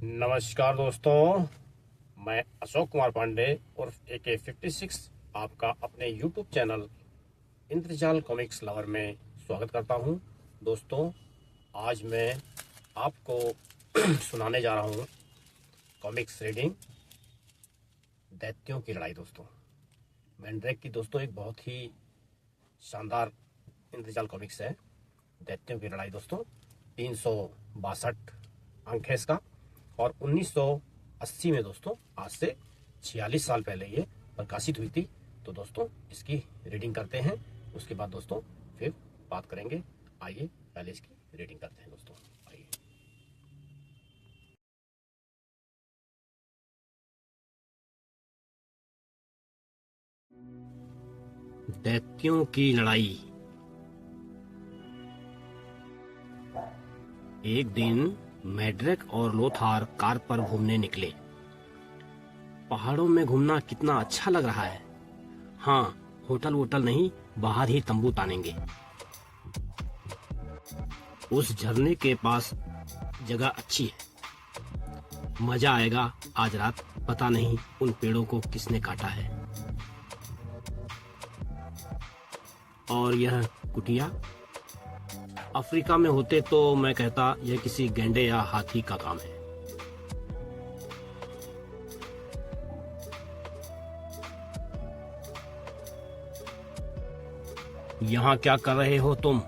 नमस्कार दोस्तों, मैं अशोक कुमार पांडे उर्फ AK56 आपका अपने YouTube चैनल इंद्रजाल कॉमिक्स लवर में स्वागत करता हूं। दोस्तों, आज मैं आपको सुनाने जा रहा हूं कॉमिक्स रीडिंग दैत्यों की लड़ाई। दोस्तों, मैंड्रैक की दोस्तों एक बहुत ही शानदार इंद्रजाल कॉमिक्स है दैत्यों की लड़ाई। दोस्तों, 362 अंक है इसका और 1980 में दोस्तों, आज से 46 साल पहले ये प्रकाशित हुई थी। तो दोस्तों, इसकी रीडिंग करते हैं, उसके बाद दोस्तों फिर बात करेंगे। आइए पहले इसकी रीडिंग करते हैं दोस्तों। आइए। दैत्यों की लड़ाई। एक दिन मैड्रैक और लोथार कार पर घूमने निकले। पहाड़ों में घूमना कितना अच्छा लग रहा है। हाँ, होटल वोटल नहीं, बाहर ही तंबू तानेंगे। उस झरने के पास जगह अच्छी है, मजा आएगा आज रात। पता नहीं उन पेड़ों को किसने काटा है। और यह कुटिया, अफ्रीका में होते तो मैं कहता यह किसी गैंडे या हाथी का काम है। यहाँ क्या कर रहे हो तुम?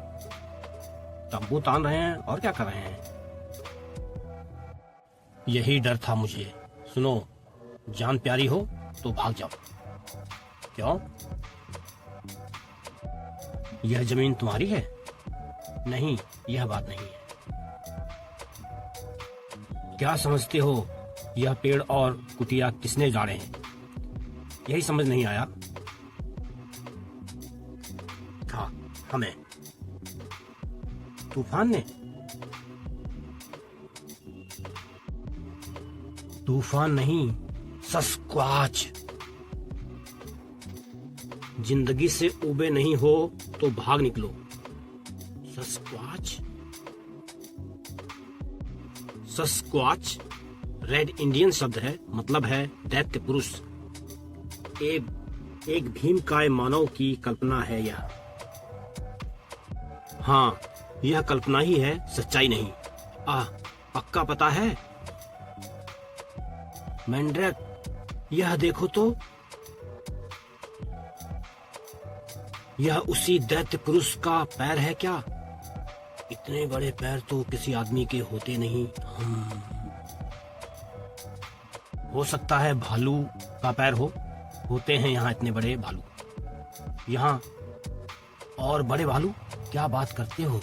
तंबू तान रहे हैं और क्या कर रहे हैं? यही डर था मुझे। सुनो, जान प्यारी हो तो भाग जाओ। क्यों? यह जमीन तुम्हारी है? नहीं, यह बात नहीं है। क्या समझते हो यह पेड़ और कुटिया किसने गाड़े हैं? यही समझ नहीं आया। हाँ, हमें। तूफान ने? तूफान नहीं, सस्क्वाच। जिंदगी से उबे नहीं हो तो भाग निकलो। सस्क्वाच? सस्क्वाच रेड इंडियन शब्द है, मतलब है दैत्य पुरुष। एक भीमकाय मानव की कल्पना है यह। हाँ, यह कल्पना ही है, सच्चाई नहीं। पक्का पता है? मैंड्रैक, यह देखो तो, यह उसी दैत्य पुरुष का पैर है क्या? इतने बड़े पैर तो किसी आदमी के होते नहीं। हो सकता है भालू का पैर हो। होते हैं यहाँ इतने बड़े भालू। यहाँ और बड़े भालू? क्या बात करते हो?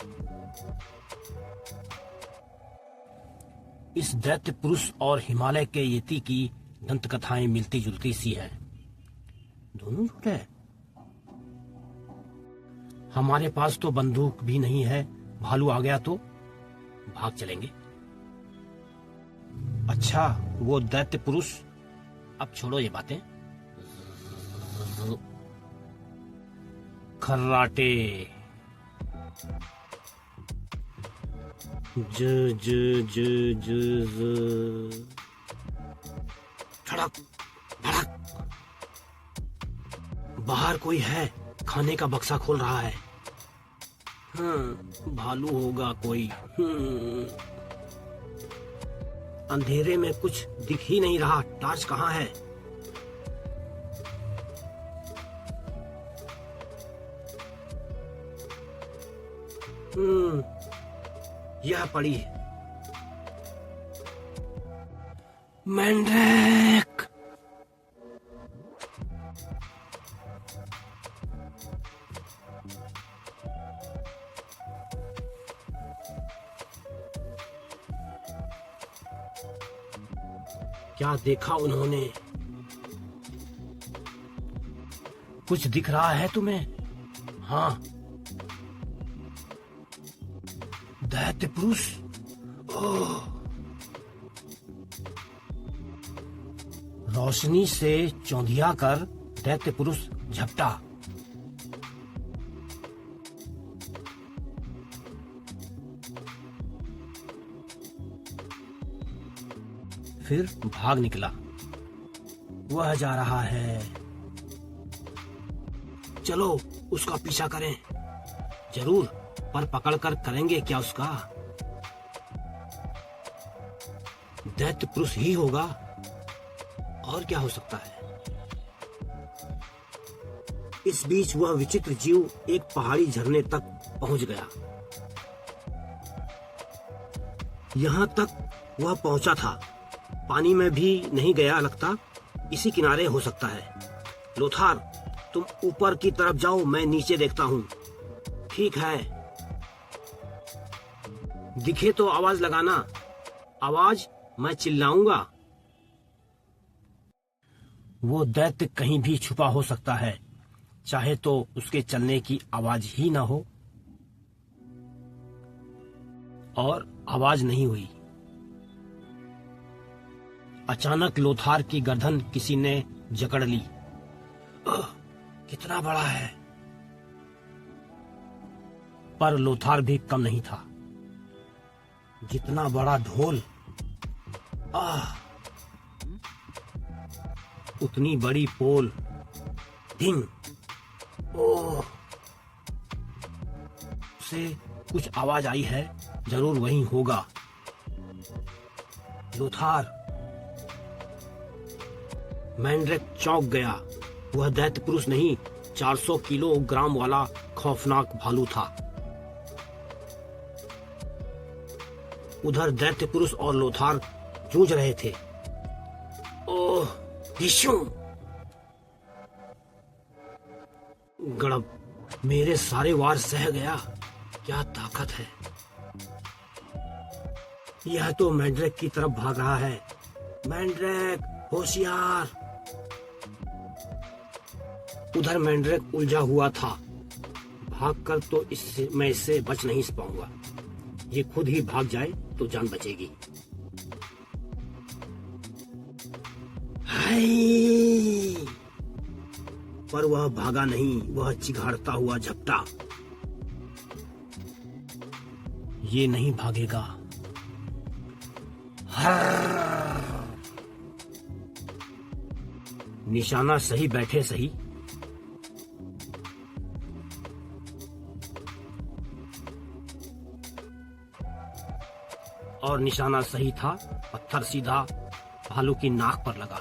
इस दैत्य पुरुष और हिमालय के यति की दंत कथाएं मिलती जुलती सी है। दोनों झूठ है। हमारे पास तो बंदूक भी नहीं है। भालू आ गया तो भाग चलेंगे। अच्छा, वो दैत्य पुरुष। अब छोड़ो ये बातें। खर्राटे। ज ज ज ज ज। धड़क धड़क। बाहर कोई है, खाने का बक्सा खोल रहा है। भालू होगा कोई। अंधेरे में कुछ दिख ही नहीं रहा। टॉर्च कहाँ है? यह पड़ी है। मैंड्रैक! क्या देखा उन्होंने? कुछ दिख रहा है तुम्हें? हाँ, दैत्य पुरुष। ओह! रोशनी से चौंधिया कर दैत्य पुरुष झपटा। फिर भाग निकला। वह जा रहा है, चलो उसका पीछा करें। जरूर, पर पकड़कर करेंगे क्या उसका? दैत्य पुरुष ही होगा, और क्या हो सकता है? इस बीच वह विचित्र जीव एक पहाड़ी झरने तक पहुंच गया। यहां तक वह पहुंचा था, पानी में भी नहीं गया लगता। इसी किनारे हो सकता है। लोथार, तुम ऊपर की तरफ जाओ, मैं नीचे देखता हूं। ठीक है। दिखे तो आवाज लगाना। आवाज? मैं चिल्लाऊंगा। वो दैत्य कहीं भी छुपा हो सकता है, चाहे तो उसके चलने की आवाज ही ना हो। और आवाज नहीं हुई। अचानक लोथार की गर्दन किसी ने जकड़ ली। कितना बड़ा है! पर लोथार भी कम नहीं था। जितना बड़ा ढोल, उतनी बड़ी पोल। ढिंग! ओह! से कुछ आवाज आई है, जरूर वही होगा। लोथार! मैंड्रेक चौंक गया। वह दैत्य पुरुष नहीं, 400 किलोग्राम वाला खौफनाक भालू था। उधर दैत्य पुरुष और लोथार जूझ रहे थे। ओह! यीशु! गड़ब! मेरे सारे वार सह गया। क्या ताकत है! यह तो मैंड्रेक की तरफ भाग रहा है। मैंड्रेक, होशियार! उधर मैंड्रेक उलझा हुआ था। भागकर तो मैं इससे बच नहीं पाऊंगा। ये खुद ही भाग जाए तो जान बचेगी। हाय! पर वह भागा नहीं, वह चिघाड़ता हुआ झपटा। ये नहीं भागेगा। निशाना सही बैठे सही। और निशाना सही था। पत्थर सीधा भालू की नाक पर लगा।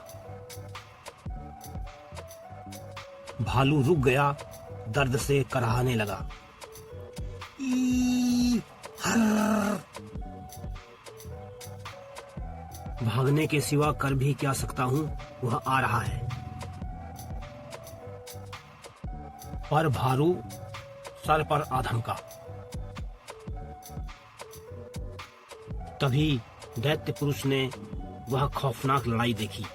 भालू रुक गया, दर्द से कराहने लगा। भागने के सिवा कर भी क्या सकता हूं? वह आ रहा है। पर भालू सर पर आधमका। तभी दैत्य पुरुष ने वह खौफनाक लड़ाई देखी।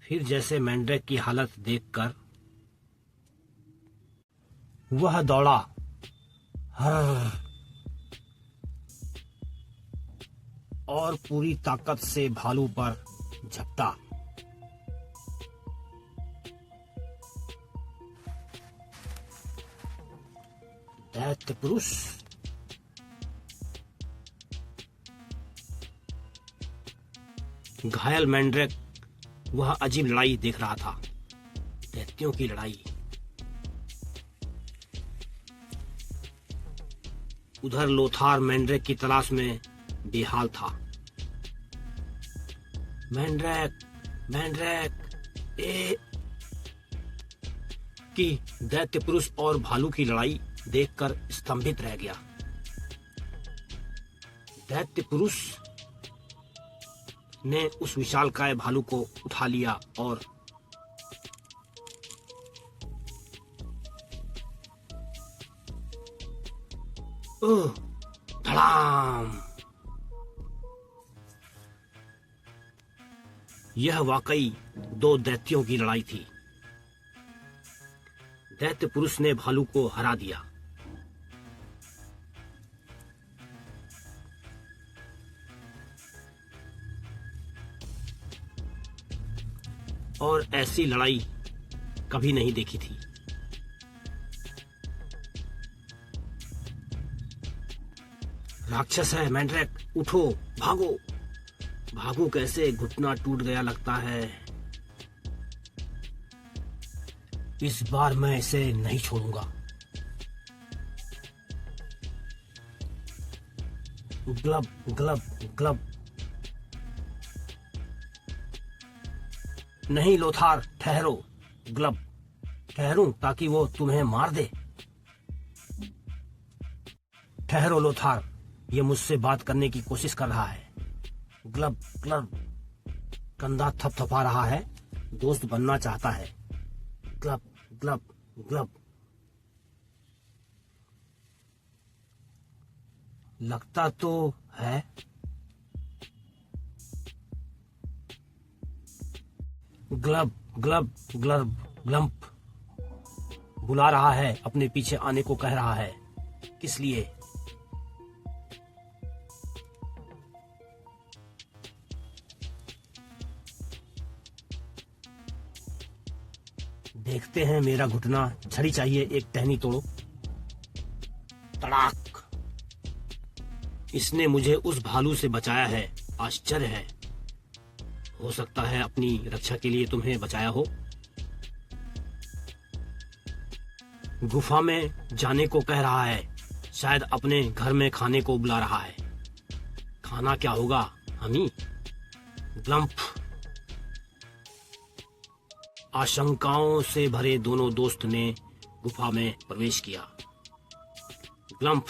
फिर जैसे मैंड्रेक की हालत देखकर वह दौड़ा। और पूरी ताकत से भालू पर झपटा। दैत्य पुरुष घायल मैंड्रेक वह अजीब लड़ाई देख रहा था। दैत्यों की लड़ाई। उधर लोथार मैंड्रेक की तलाश में बेहाल था। Mandrake, Mandrake! कि दैत्य पुरुष और भालू की लड़ाई देखकर स्तंभित रह गया। दैत्य पुरुष ने उस विशालकाय भालू को उठा लिया और धड़ाम! यह वाकई दो दैत्यों की लड़ाई थी। दैत्य पुरुष ने भालू को हरा दिया। और ऐसी लड़ाई कभी नहीं देखी थी। राक्षस है मैंड्रैक, उठो, भागो। भागो कैसे, घुटना टूट गया लगता है। इस बार मैं इसे नहीं छोड़ूंगा। ग्लब ग्लब ग्लब। नहीं लोथार, ठहरो। ग्लब। ठहरूं ताकि वो तुम्हें मार दे। ठहरो लोथार, ये मुझसे बात करने की कोशिश कर रहा है। ग्लब ग्लब। कंधा थपथपा रहा है, दोस्त बनना चाहता है। ग्लब ग्लब ग्लब। लगता तो है। ग्लब ग्लब ग्लब ग्लम्प। बुला रहा है, अपने पीछे आने को कह रहा है। किस लिए? देखते हैं मेरा घुटना। छड़ी चाहिए, एक टहनी तोड़ो। तड़ाक। इसने मुझे उस भालू से बचाया है। आश्चर्य है। हो सकता है अपनी रक्षा के लिए तुम्हें बचाया हो। गुफा में जाने को कह रहा है, शायद अपने घर में खाने को बुला रहा है। खाना क्या होगा? हमी। ग्लम्प। आशंकाओं से भरे दोनों दोस्त ने गुफा में प्रवेश किया। ग्लम्प,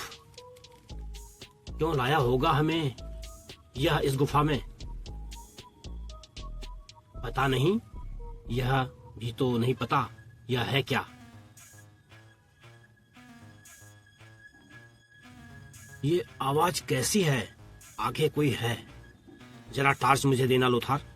क्यों लाया होगा हमें यह इस गुफा में? पता नहीं, यह भी तो नहीं पता यह है क्या। ये आवाज कैसी है? आगे कोई है? जरा टार्च मुझे देना लोथार।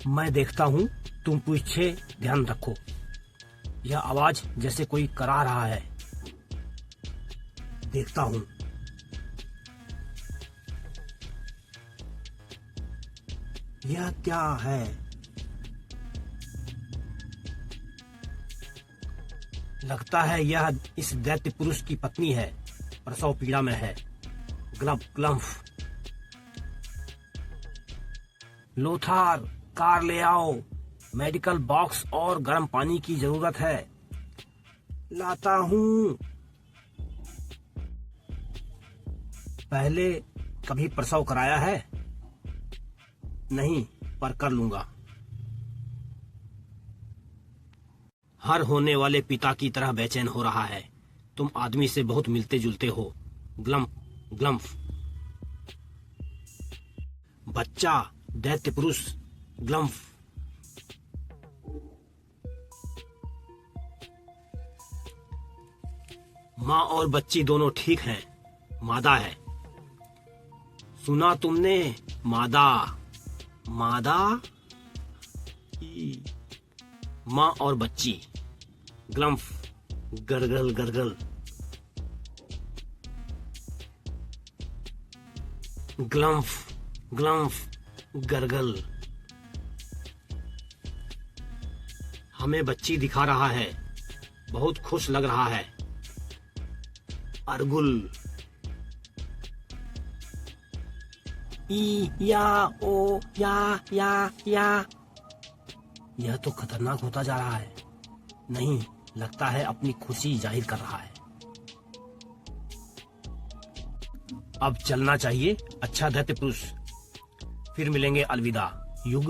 मैं देखता हूं, तुम पीछे ध्यान रखो। यह आवाज जैसे कोई करा रहा है। देखता हूं। यह क्या है? लगता है यह इस दैत्य पुरुष की पत्नी है, प्रसव पीड़ा में है। ग्लब ग्लम्फ। लोथार, कार ले आओ। मेडिकल बॉक्स और गर्म पानी की जरूरत है। लाता हूं। पहले कभी प्रसव कराया है? नहीं, पर कर लूंगा। हर होने वाले पिता की तरह बेचैन हो रहा है। तुम आदमी से बहुत मिलते जुलते हो। ग्लम्प ग्लम्फ। बच्चा, दैत्य पुरुष। ग्लम्फ। माँ और बच्ची दोनों ठीक हैं। मादा है। सुना तुमने? मादा। मादा। माँ और बच्ची। ग्लम्फ। गरगल गरगल। ग्लम्फ ग्लम्फ गरगल। हमें बच्ची दिखा रहा है, बहुत खुश लग रहा है। अरगुल। ई या ओ या। यह तो खतरनाक होता जा रहा है। नहीं, लगता है अपनी खुशी जाहिर कर रहा है। अब चलना चाहिए। अच्छा दैत्य पुरुष, फिर मिलेंगे। अलविदा। युग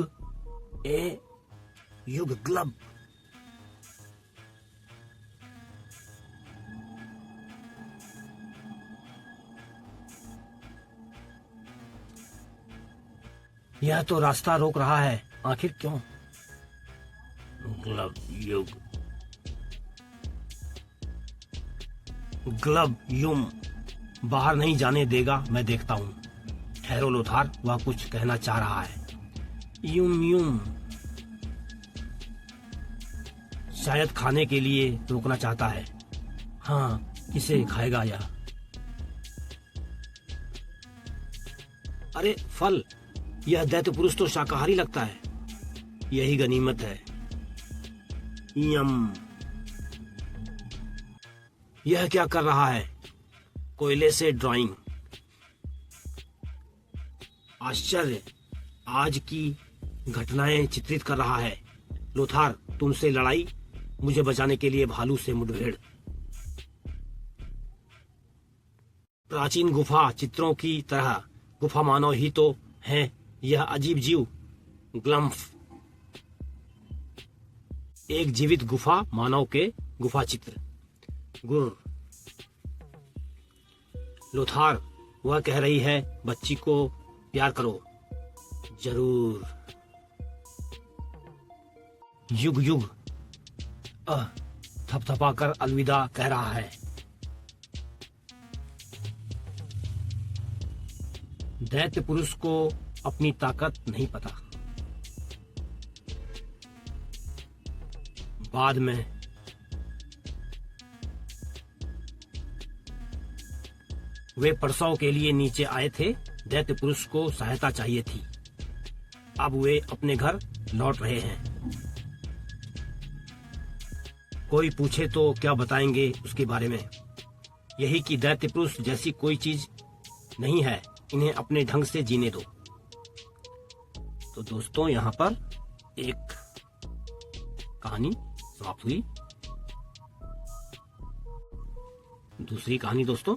ए युग ग्लब। यह तो रास्ता रोक रहा है, आखिर क्यों? ग्लब युग। Glove yum. बाहर नहीं जाने देगा, मैं देखता हूं। ठहरो लोथार, वह कुछ कहना चाह रहा है। Yum yum. शायद खाने के लिए रोकना चाहता है। हाँ, किसे खाएगा यह? अरे फल, यह दैत्य पुरुष तो शाकाहारी लगता है। यही गनीमत है। यम। यह क्या कर रहा है? कोयले से ड्राइंग। आश्चर्य, आज की घटनाएं चित्रित कर रहा है। लोथार, तुमसे लड़ाई, मुझे बचाने के लिए भालू से मुठभेड़। प्राचीन गुफा चित्रों की तरह गुफा मानव ही तो है यह अजीब जीव। ग्लम्फ। एक जीवित गुफा मानव के गुफा चित्र। गुर। लोथार, वह कह रही है बच्ची को प्यार करो। जरूर। युग युग। थपथपाकर अलविदा कह रहा है। दैत्य पुरुष को अपनी ताकत नहीं पता। बाद में वे प्रसव के लिए नीचे आए थे। दैत्य पुरुष को सहायता चाहिए थी। अब वे अपने घर लौट रहे हैं। कोई पूछे तो क्या बताएंगे उसके बारे में? यही कि दैत्य पुरुष जैसी कोई चीज नहीं है, इन्हें अपने ढंग से जीने दो। तो दोस्तों, यहाँ पर एक कहानी समाप्त हुई। दूसरी कहानी दोस्तों,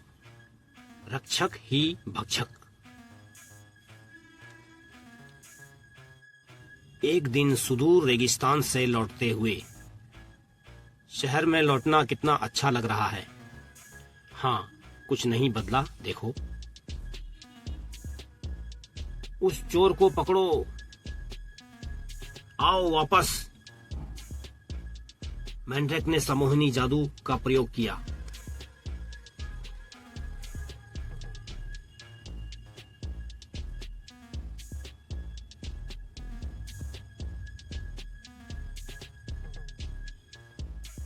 रक्षक ही भक्षक। एक दिन सुदूर रेगिस्तान से लौटते हुए शहर में लौटना कितना अच्छा लग रहा है। हाँ, कुछ नहीं बदला। देखो, उस चोर को पकड़ो, आओ वापस। मैंड्रेक ने सम्मोहनी जादू का प्रयोग किया।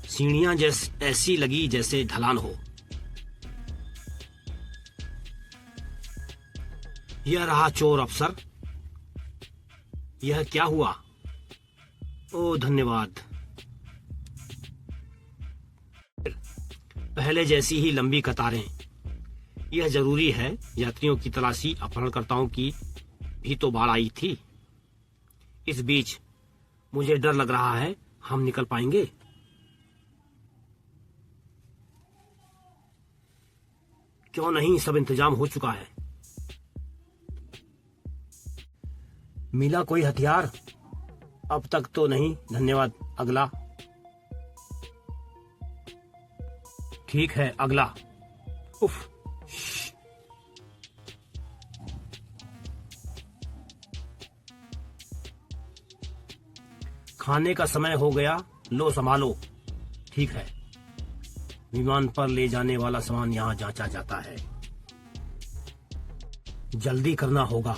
सीढ़ियां ऐसी लगी जैसे ढलान हो। यह रहा चोर अफसर। यह क्या हुआ? ओ धन्यवाद। पहले जैसी ही लंबी कतारें। यह जरूरी है, यात्रियों की तलाशी अपहरणकर्ताओं की भी तो बाढ़ आई थी। इस बीच मुझे डर लग रहा है, हम निकल पाएंगे? क्यों नहीं, सब इंतजाम हो चुका है। मिला कोई हथियार? अब तक तो नहीं, धन्यवाद। अगला। ठीक है, अगला। उफ। खाने का समय हो गया, लो संभालो। ठीक है। विमान पर ले जाने वाला सामान यहाँ जांचा जाता है। जल्दी करना होगा।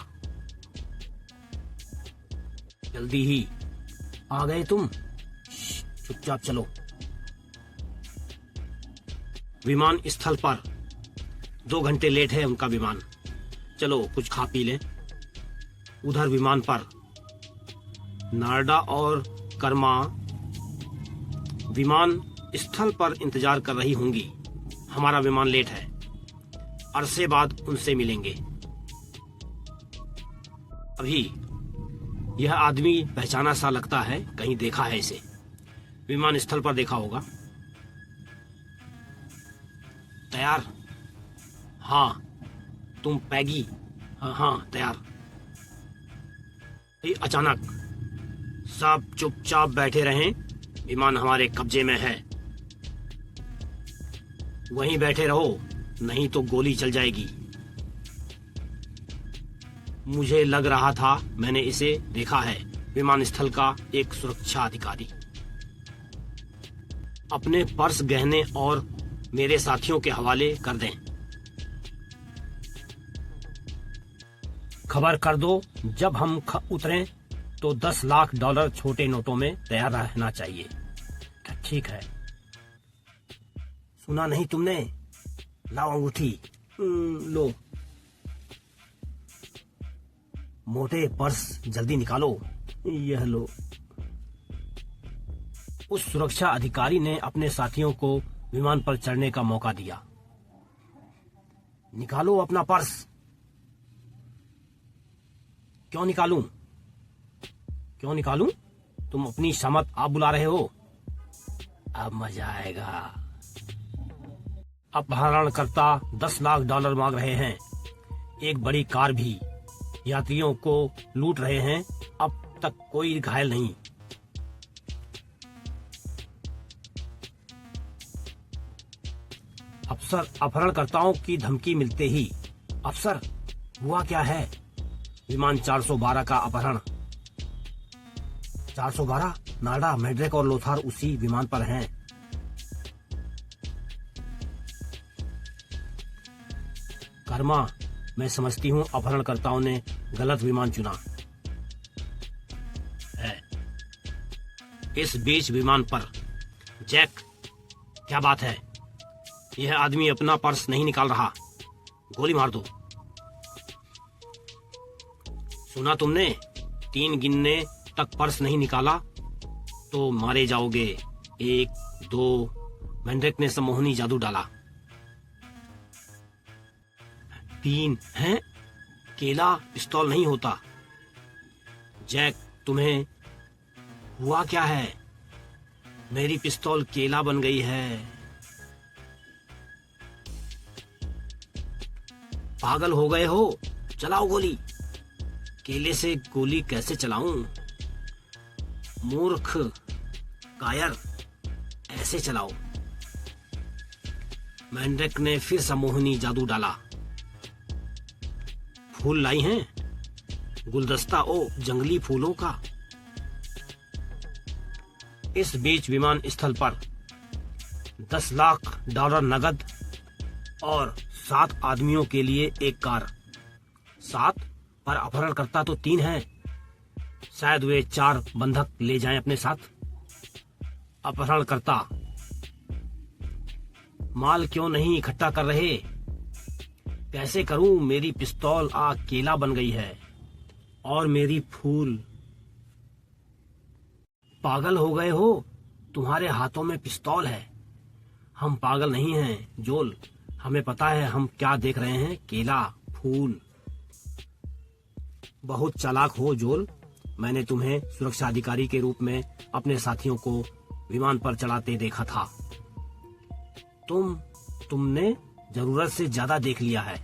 जल्दी ही। आ गए तुम? चुपचाप चलो। विमान स्थल पर। 2 घंटे लेट है उनका विमान। चलो कुछ खा पी लें। उधर विमान पर नारडा और कर्मा विमान स्थल पर इंतजार कर रही होंगी। हमारा विमान लेट है। अरसे बाद उनसे मिलेंगे। अभी यह आदमी पहचाना सा लगता है, कहीं देखा है इसे। विमान स्थल पर देखा होगा। तैयार? हाँ। तुम पैगी? हाँ हाँ, तैयार। अचानक सब चुपचाप बैठे रहें। विमान हमारे कब्जे में है। वहीं बैठे रहो, नहीं तो गोली चल जाएगी। मुझे लग रहा था मैंने इसे देखा है। विमान स्थल का एक सुरक्षा अधिकारी। अपने पर्स, गहने और मेरे साथियों के हवाले कर दें। खबर कर दो, जब हम उतरें तो $10 लाख छोटे नोटों में तैयार रहना चाहिए। ठीक है। सुना नहीं तुमने? लाओ अंगूठी। लो। मोटे पर्स जल्दी निकालो। यह लो। उस सुरक्षा अधिकारी ने अपने साथियों को विमान पर चढ़ने का मौका दिया। निकालो अपना पर्स। क्यों निकालूं? क्यों निकालूं? तुम अपनी शामत आप बुला रहे हो। अब मजा आएगा। अपहरणकर्ता $10 लाख मांग रहे हैं। एक बड़ी कार भी। यात्रियों को लूट रहे हैं। अब तक कोई घायल नहीं। अफसर अपहरणकर्ताओं की धमकी मिलते ही, अफसर हुआ क्या है? विमान 412 का अपहरण। 412? नाडा, मैड्रिक और लोथार उसी विमान पर हैं। कर्मा, मैं समझती हूँ अपहरणकर्ताओं ने गलत विमान चुना है। इस बीच विमान पर जैक, क्या बात है? यह आदमी अपना पर्स नहीं निकाल रहा। गोली मार दो। सुना तुमने? 3 गिनने तक पर्स नहीं निकाला तो मारे जाओगे। 1, 2। मैंड्रिक ने सम्मोहनी जादू डाला। 3 हैं? केला पिस्तौल नहीं होता। जैक, तुम्हें हुआ क्या है? मेरी पिस्तौल केला बन गई है। पागल हो गए हो? चलाओ गोली। केले से गोली कैसे चलाऊं? मूर्ख, कायर, ऐसे चलाओ। मैंड्रिक ने फिर सम्मोहनी जादू डाला। फूल लाई हैं? गुलदस्ता ओ जंगली फूलों का। इस बीच विमान स्थल पर $10 लाख नगद और 7 आदमियों के लिए एक कार। 7 पर अपहरणकर्ता तो 3 हैं। शायद वे 4 बंधक ले जाएं अपने साथ। अपहरणकर्ता, माल क्यों नहीं इकट्ठा कर रहे? कैसे करूं? मेरी पिस्तौल केला बन गई है और मेरी फूल। पागल हो गए हो? तुम्हारे हाथों में पिस्तौल है। हम पागल नहीं हैं जोल। हमें पता है हम क्या देख रहे हैं। केला, फूल। बहुत चालाक हो जोल। मैंने तुम्हें सुरक्षा अधिकारी के रूप में अपने साथियों को विमान पर चढ़ाते देखा था। तुमने जरूरत से ज्यादा देख लिया है।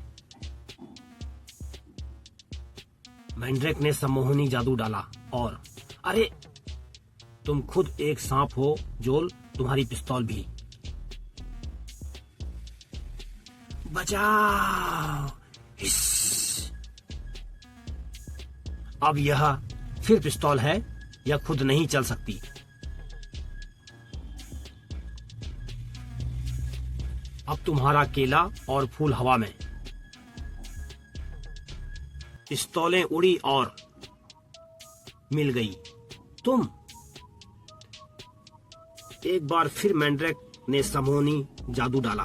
मैंड्रिक ने सम्मोहनी जादू डाला और अरे, तुम खुद एक सांप हो जोल। तुम्हारी पिस्तौल भी। बचाओ। अब यह फिर पिस्तौल है। यह खुद नहीं चल सकती। अब तुम्हारा केला और फूल हवा में। पिस्तौलें उड़ी और मिल गई। तुम। एक बार फिर मैंड्रिक ने सम्मोहनी जादू डाला।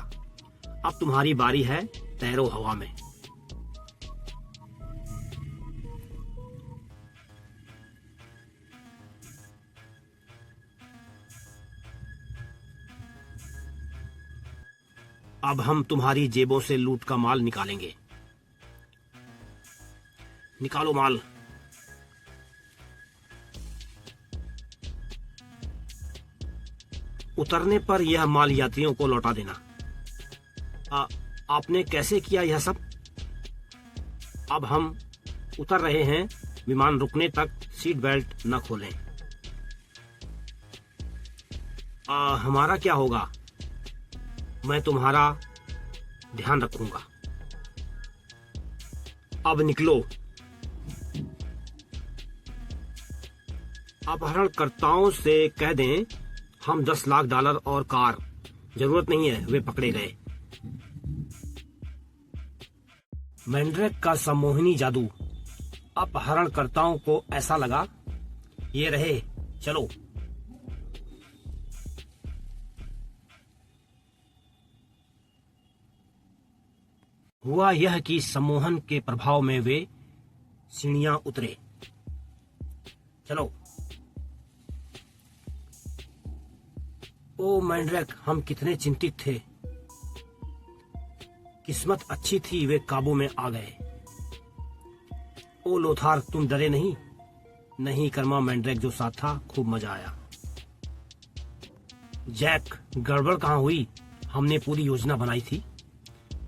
अब तुम्हारी बारी है। तैरो हवा में। अब हम तुम्हारी जेबों से लूट का माल निकालेंगे। निकालो माल। उतरने पर यह माल यात्रियों को लौटा देना। आपने कैसे किया यह सब? अब हम उतर रहे हैं। विमान रुकने तक सीट बेल्ट न खोलें। हमारा क्या होगा? मैं तुम्हारा ध्यान रखूंगा। अब निकलो। अपहरणकर्ताओं से कह दें हम $10 लाख और कार। जरूरत नहीं है वे पकड़े गए। मैंड्रिक का सम्मोहनी जादू। अपहरणकर्ताओं को ऐसा लगा ये रहे, चलो। हुआ यह कि सम्मोहन के प्रभाव में वे सीढ़ियां उतरे। चलो। ओ मैंड्रैक, हम कितने चिंतित थे। किस्मत अच्छी थी, वे काबू में आ गए। ओ लोथार, तुम डरे नहीं? नहीं कर्मा, मैंड्रैक जो साथ था, खूब मजा आया। जैक, गड़बड़ कहाँ हुई? हमने पूरी योजना बनाई थी।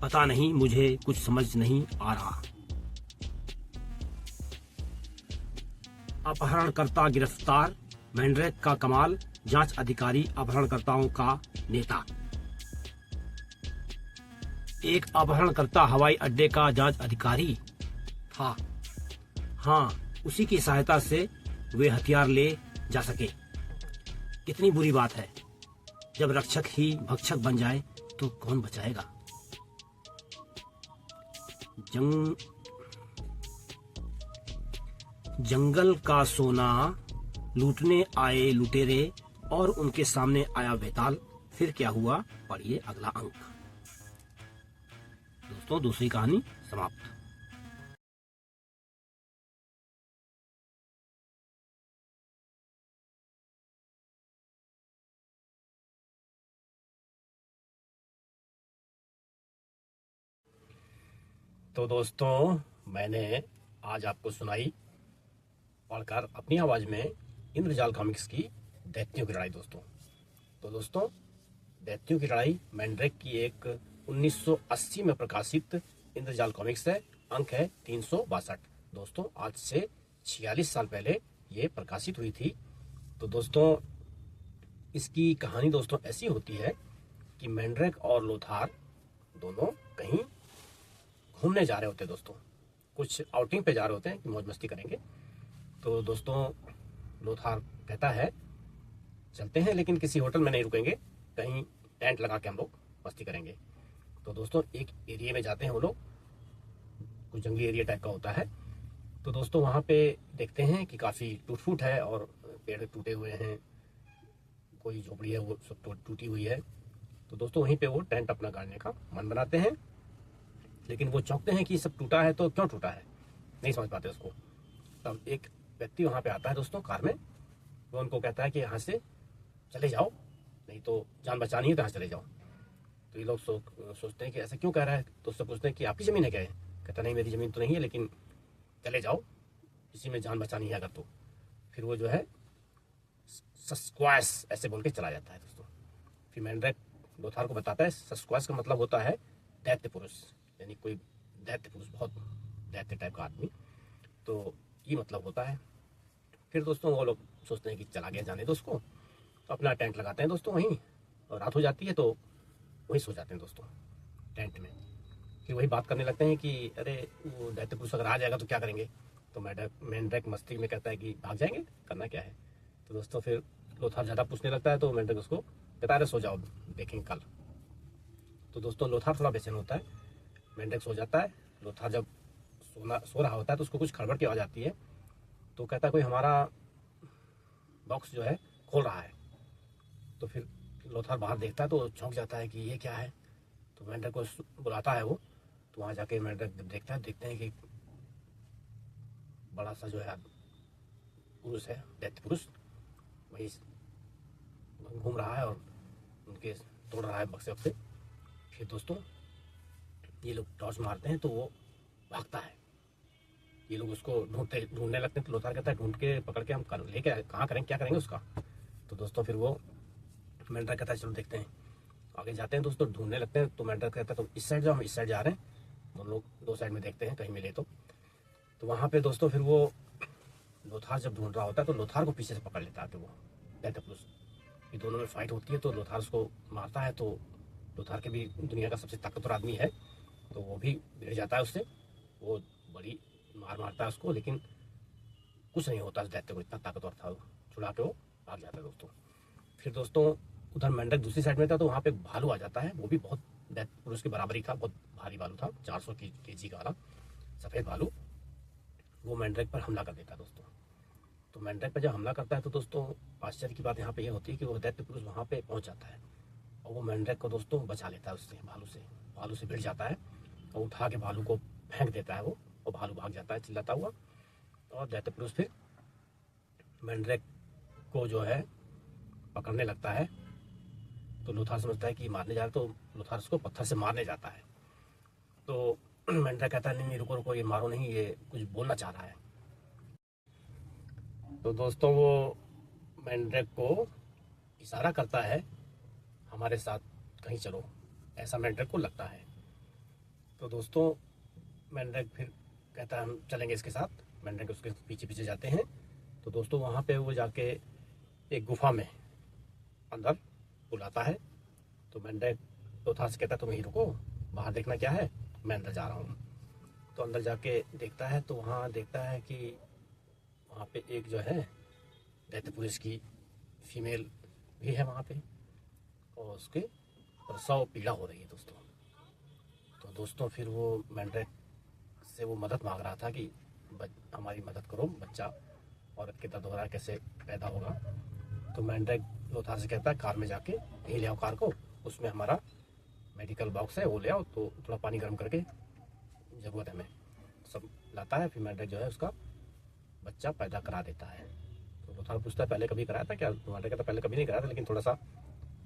पता नहीं, मुझे कुछ समझ नहीं आ रहा। अपहरणकर्ता गिरफ्तार, मैंड्रैक का कमाल, जांच अधिकारी अपहरणकर्ताओं का नेता। एक अपहरणकर्ता हवाई अड्डे का जांच अधिकारी था। हाँ, उसी की सहायता से वे हथियार ले जा सके। कितनी बुरी बात है, जब रक्षक ही भक्षक बन जाए तो कौन बचाएगा। जंगल का सोना लूटने आए लुटेरे और उनके सामने आया बेताल। फिर क्या हुआ, पढ़िए अगला अंक। दोस्तों, दूसरी कहानी समाप्त। तो दोस्तों, मैंने आज आपको सुनाई पढ़कर अपनी आवाज में इंद्रजाल कॉमिक्स की दैत्यों की लड़ाई। दोस्तों, तो दोस्तों, दैत्यों की लड़ाई मैंड्रैक की एक 1980 में प्रकाशित इंद्रजाल कॉमिक्स है। अंक है 362। दोस्तों, आज से 46 साल पहले ये प्रकाशित हुई थी। तो दोस्तों, इसकी कहानी दोस्तों ऐसी होती है कि मैंड्रैक और लोथार दोनों कहीं घूमने जा रहे होते हैं। दोस्तों, कुछ आउटिंग पे जा रहे होते हैं कि मौज मस्ती करेंगे। तो दोस्तों, लोथार कहता है चलते हैं, लेकिन किसी होटल में नहीं रुकेंगे, कहीं टेंट लगा के हम लोग मस्ती करेंगे। तो दोस्तों, एक एरिया में जाते हैं वो लोग, कुछ जंगली एरिया टाइप का होता है। तो दोस्तों, वहाँ पे देखते हैं कि काफ़ी टूट फूट है और पेड़ टूटे हुए हैं, कोई झोपड़ी है वो सब टूटी हुई है। तो दोस्तों, वहीं पे वो टेंट अपना गाड़ने का मन बनाते हैं, लेकिन वो चौंकते हैं कि सब टूटा है तो क्यों टूटा है, नहीं समझ पाते उसको। तब एक व्यक्ति वहाँ पे आता है दोस्तों कार में। वो उनको कहता है कि यहाँ से चले जाओ, नहीं तो जान बचानी है तो यहाँ चले जाओ। तो ये लोग सोचते हैं कि ऐसा क्यों कह रहा है। तो उससे पूछते हैं कि आपकी ज़मीन है क्या है? कहता नहीं, मेरी ज़मीन तो नहीं है, लेकिन चले जाओ, इसी में जान बचानी है अगर तो। फिर वो जो है सस्क्वाश ऐसे बोल के चला जाता है। दोस्तों, फिर मैंड्रैक लोथार को बताता है सस्क्वाश का मतलब होता है दैत्य पुरुष, यानी कोई दैत्य पुरुष, बहुत दैत्य टाइप का आदमी। तो ये मतलब होता है। फिर दोस्तों, वो लोग सोचते हैं कि चला गया, जाने दो उसको। तो अपना टेंट लगाते हैं दोस्तों वहीं, और रात हो जाती है तो वहीं सो जाते हैं दोस्तों टेंट में। फिर वही बात करने लगते हैं कि अरे वो दैत्य पुरुष अगर आ जाएगा तो क्या करेंगे। तो मैंड्रैक मस्ती में कहता है कि भाग जाएंगे, करना क्या है। तो दोस्तों, फिर लोथार ज़्यादा पूछने लगता है तो मैंड्रैक उसको कहता है अरे सो जाओ, देखेंगे कल। तो दोस्तों, लोथार थोड़ा बेचैन होता है। मैंड्रैक सो जाता है। लोथार जब सो रहा होता है तो उसको कुछ खड़बड़ की आवाज़ आती है। तो कहता है कोई हमारा बॉक्स जो है खोल रहा है। तो फिर लोथार बाहर देखता है तो चौंक जाता है कि ये क्या है। तो मैंड्रैक को बुलाता है वो। तो वहाँ जाके मैंड्रैक जब देखता है, देखते हैं कि बड़ा सा जो है पुरुष है, दैत्य पुरुष, वही घूम रहा है और उनके तोड़ रहा है बक्से वक्से। फिर दोस्तों, ये लोग टॉर्च मारते हैं तो वो भागता है। ये लोग उसको ढूंढने लगते हैं। तो लोथार कहता है ढूंढ के पकड़ के हम लेके कहाँ करेंगे, क्या करेंगे उसका। तो दोस्तों, फिर वो मैंड्रैक कहता है चलो देखते हैं। आगे जाते हैं दोस्तों, ढूंढने लगते हैं। तो मैंड्रैक कहता है तुम इस साइड जाओ, हम इस साइड जा रहे हैं। दोनों लोग दो साइड में देखते हैं कहीं मिले तो। वहाँ पे दोस्तों, फिर वो लोथार जब ढूंढ रहा होता है तो लोथार को पीछे से पकड़ लेता है। तो वो दैत्य पुरुष, ये दोनों में फाइट होती है। तो लोथार उसको मारता है। तो लोथार के भी दुनिया का सबसे ताकतवर आदमी है, तो वो भी भिड़ जाता है उससे। वो बड़ी मार मारता है उसको, लेकिन कुछ नहीं होता दैत्य को, इतना ताकतवर था वो। छुड़ा के वो भाग जाता है दोस्तों। फिर दोस्तों, उधर मैंड्रैक दूसरी साइड में था तो वहाँ पे भालू आ जाता है। वो भी बहुत दैत्य पुरुष की बराबरी का बहुत भारी भालू था, 400 केजी का वाला सफ़ेद भालू। वो मैंड्रैक पर हमला कर देता है दोस्तों। तो मैंड्रैक पर जब हमला करता है तो दोस्तों, आश्चर्य की बात यहाँ पे ये होती है कि वो दैत्य पुरुष वहाँ पे पहुँच जाता है और वो मैंड्रैक को दोस्तों बचा लेता है उससे, भालू से भिड़ जाता है और उठा के भालू को फेंक देता है वो, और भालू भाग जाता है चिल्लाता हुआ। और दैत्य पुरुष फिर मैंड्रेक को जो है पकड़ने लगता है। तो लूथार समझता है कि मारने जा रहा है, तो लूथार उसको पत्थर से मारने जाता है। तो मैंड्रेक कहता है नहीं नहीं रुको रुको, ये मारो नहीं, ये कुछ बोलना चाह रहा है। तो दोस्तों वो मैंड्रेक को इशारा करता है हमारे साथ कहीं चलो, ऐसा मैंड्रेक को लगता है। तो दोस्तों मैंड्रेक फिर कहता है हम चलेंगे इसके साथ। मैंड्रेक उसके पीछे पीछे जाते हैं। तो दोस्तों वहाँ पे वो जाके एक गुफा में अंदर बुलाता है। तो मैंड्रेक लोथार से कहता है तुम यहीं रुको, बाहर देखना क्या है, मैं अंदर जा रहा हूँ। तो अंदर जाके देखता है तो वहाँ देखता है कि वहाँ पे एक जो है दैत्य पुरुष की फीमेल भी है वहाँ पे, और उसके प्रसव पीड़ा हो रही है दोस्तों। तो दोस्तों फिर वो मैंड्रेक से वो मदद मांग रहा था कि हमारी मदद करो, बच्चा औरत के दर्द हो रहा है, कैसे पैदा होगा। तो मैंड्रेक लोथार से कहता है कार में जाके यहीं ले आओ कार को, उसमें हमारा मेडिकल बॉक्स है वो ले आओ, तो थोड़ा पानी गर्म करके ज़रूरत है हमें। सब लाता है। फिर मैंड्रेक जो है उसका बच्चा पैदा करा देता है। तो लोथार पूछता है पहले कभी कराया था क्या? तो मैंड्रेक कहता पहले कभी नहीं कराया था, लेकिन थोड़ा सा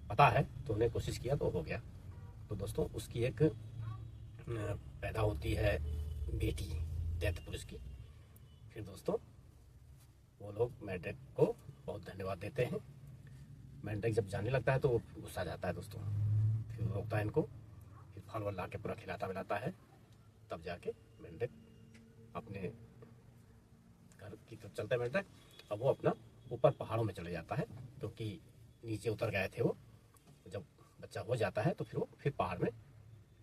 पता है तो उन्हें कोशिश किया तो हो गया। तो दोस्तों उसकी एक पैदा होती है बेटी दैत्य पुरुष की। फिर दोस्तों वो लोग मैंड्रेक को बहुत धन्यवाद देते हैं। मैंड्रेक जब जाने लगता है तो वो गुस्सा आ जाता है दोस्तों। फिर वो रोकता है इनको, फिर फल वल ला के पूरा खिलाता पिलाता है। तब जाके मैंड्रेक अपने घर की तरफ चलता है मैंड्रेक। अब वो अपना ऊपर पहाड़ों में चले जाता है, क्योंकि नीचे उतर गए थे वो। जब बच्चा हो जाता है तो फिर वो फिर पहाड़ में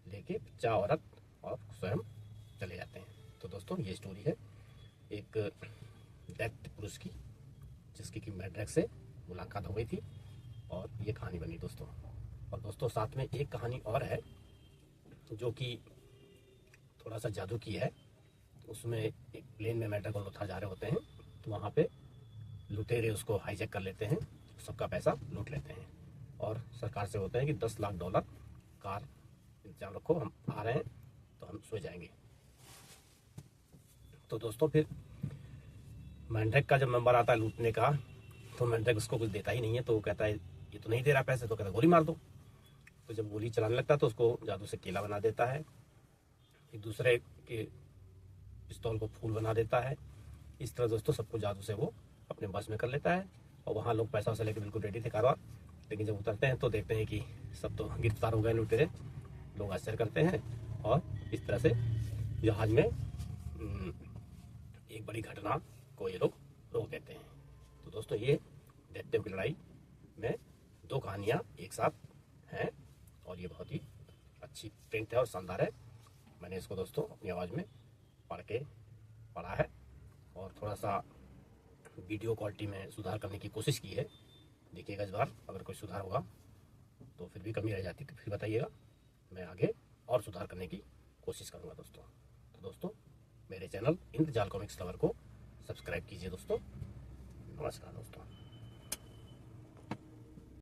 लेके बच्चा औरत और स्वयं चले जाते हैं। तो दोस्तों ये स्टोरी है एक दैत्य पुरुष की, जिसकी कि मैंड्रेक से मुलाकात हो गई थी और ये कहानी बनी दोस्तों। और दोस्तों साथ में एक कहानी और है जो कि थोड़ा सा जादू की है। उसमें एक प्लेन में मैंड्रेक और लोथार जा रहे होते हैं, तो वहाँ पे लुटेरे उसको हाईजैक कर लेते हैं, सबका पैसा लूट लेते हैं और सरकार से होते हैं कि $10 लाख कार इंतजाम रखो, हम आ रहे हैं, तो हम सो जाएंगे। तो दोस्तों फिर मैंड्रेक का जब नंबर आता है लूटने का, तो मैंड्रेक उसको कुछ देता ही नहीं है। तो वो कहता है ये तो नहीं दे रहा पैसे, तो कहता है गोली मार दो। तो जब गोली चलाने लगता है तो उसको जादू से केला बना देता है, एक दूसरे के पिस्तौल को फूल बना देता है। इस तरह दोस्तों सबको जादू से वो अपने बस में कर लेता है। और वहाँ लोग पैसा वैसा लेके बिल्कुल रेडी थे कारवां, लेकिन जब उतरते हैं तो देखते हैं कि सब तो गिरफ्तार हो गए लुटेरे। लोग आश्चर्य करते हैं और इस तरह से जहाज में एक बड़ी घटना को ये लोग रोक देते हैं। तो दोस्तों ये दैत्यों की लड़ाई में दो कहानियाँ एक साथ हैं और ये बहुत ही अच्छी प्रिंट है और शानदार है। मैंने इसको दोस्तों अपनी आवाज़ में पढ़ा है और थोड़ा सा वीडियो क्वालिटी में सुधार करने की कोशिश की है। देखिएगा इस बार अगर कोई सुधार होगा तो फिर भी कमी रह जाती तो फिर बताइएगा, मैं आगे और सुधार करने की कोशिश करूँगा दोस्तों। तो दोस्तों मेरे चैनल इंद्रजाल कॉमिक्स लवर को सब्सक्राइब कीजिए दोस्तों। नमस्कार दोस्तों।